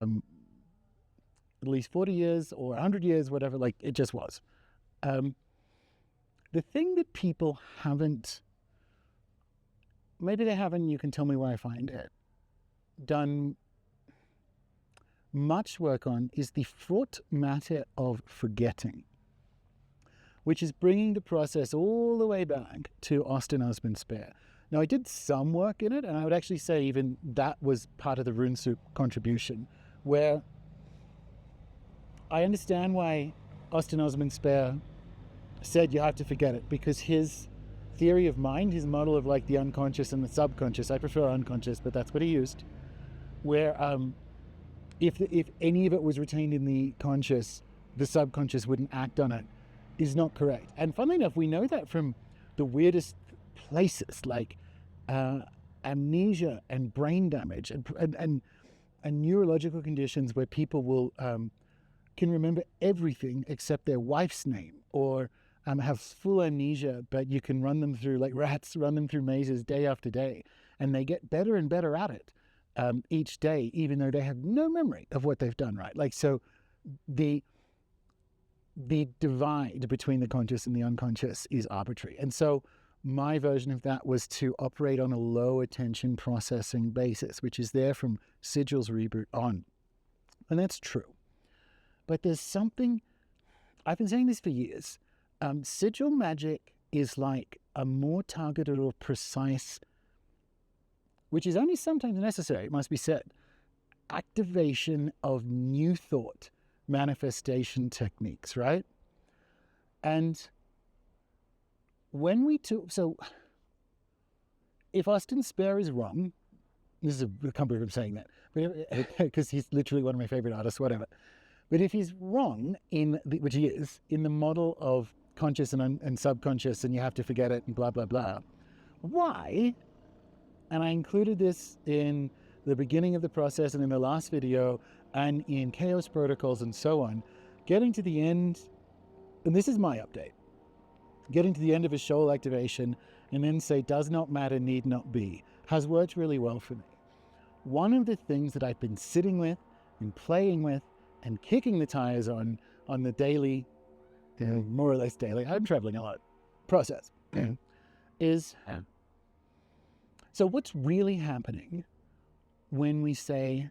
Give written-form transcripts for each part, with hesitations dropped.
at least 40 years or 100 years, whatever, like it just was. The thing that people haven't, maybe they haven't, you can tell me where I find it, done much work on is the fraught matter of forgetting, which is bringing the process all the way back to Austin Osman Spare. Now, I did some work in it, and I would actually say even that was part of the Rune Soup contribution, where I understand why Austin Osman Spare said you have to forget it, because his theory of mind, his model of like the unconscious and the subconscious, I prefer unconscious, but that's what he used, where if any of it was retained in the conscious, the subconscious wouldn't act on it, is not correct. And funnily enough, we know that from the weirdest places, like amnesia and brain damage and neurological conditions where people will can remember everything except their wife's name, or have full amnesia, but you can run them through, like rats, run them through mazes day after day, and they get better and better at it each day, even though they have no memory of what they've done, right? Like, so the divide between the conscious and the unconscious is arbitrary. And so my version of that was to operate on a low attention processing basis, which is there from Sigil's reboot on. And that's true. But there's something, I've been saying this for years, Sigil magic is like a more targeted or precise, which is only sometimes necessary, it must be said, activation of new thought manifestation techniques, right? And when we took, so if Austin Spare is wrong, this is a company I'm saying that, because he's literally one of my favorite artists, whatever. But if he's wrong in which he is, in the model of conscious and subconscious, and you have to forget it and blah, blah, blah, why? And I included this in the beginning of the process and in the last video and in chaos protocols and so on, getting to the end, and this is my update, getting to the end of a shoal activation and then say does not matter, need not be, has worked really well for me. One of the things that I've been sitting with and playing with and kicking the tires on the daily, more or less daily, I'm traveling a lot, process, is, so what's really happening when we say,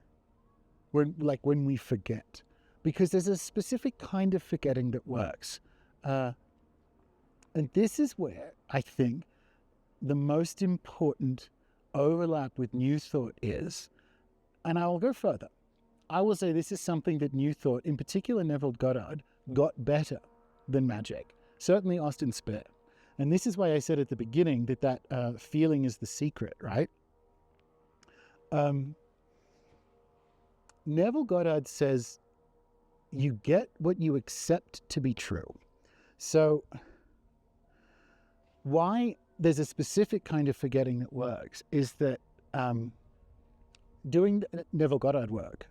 when we forget? Because there's a specific kind of forgetting that works. And this is where I think the most important overlap with New Thought is, and I will go further. I will say this is something that New Thought, in particular Neville Goddard, got better than magic. Certainly Austin Spare. And this is why I said at the beginning that feeling is the secret, right? Neville Goddard says, you get what you accept to be true. So why there's a specific kind of forgetting that works is that doing Neville Goddard work,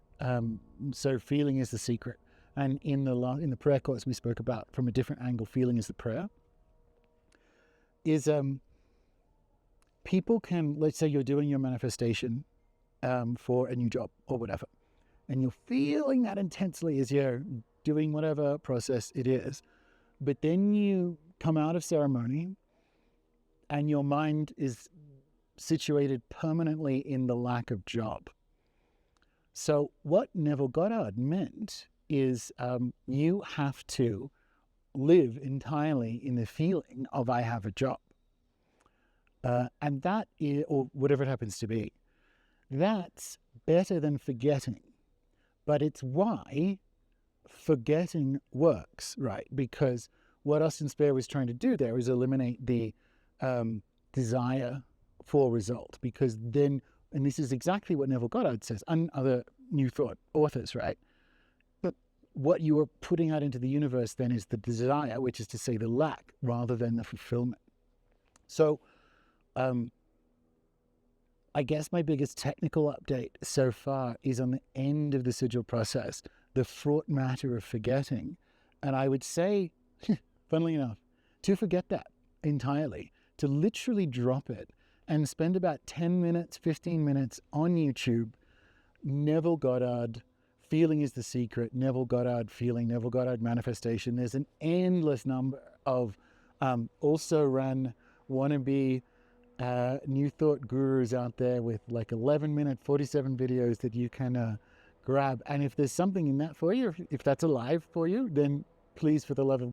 so feeling is the secret. And in the prayer course we spoke about from a different angle, feeling is the prayer, is people can, let's say you're doing your manifestation for a new job or whatever, and you're feeling that intensely as you're doing whatever process it is, but then you come out of ceremony and your mind is situated permanently in the lack of job. So what Neville Goddard meant is you have to live entirely in the feeling of I have a job. And that is, or whatever it happens to be, that's better than forgetting. But it's why forgetting works, right? Because what Austin Spare was trying to do there is eliminate the desire for result. Because then, and this is exactly what Neville Goddard says, and other New Thought authors, right? But what you are putting out into the universe then is the desire, which is to say the lack, rather than the fulfillment. So, I guess my biggest technical update so far is on the end of the Sigil process, the fraught matter of forgetting. And I would say, funnily enough, to forget that entirely, to literally drop it and spend about 10 minutes, 15 minutes on YouTube, Neville Goddard, feeling is the secret, Neville Goddard feeling, Neville Goddard manifestation. There's an endless number of also run wannabe new thought gurus out there with like 11-minute 47 videos that you can grab. And if there's something in that for you, if that's alive for you, then please, for the love of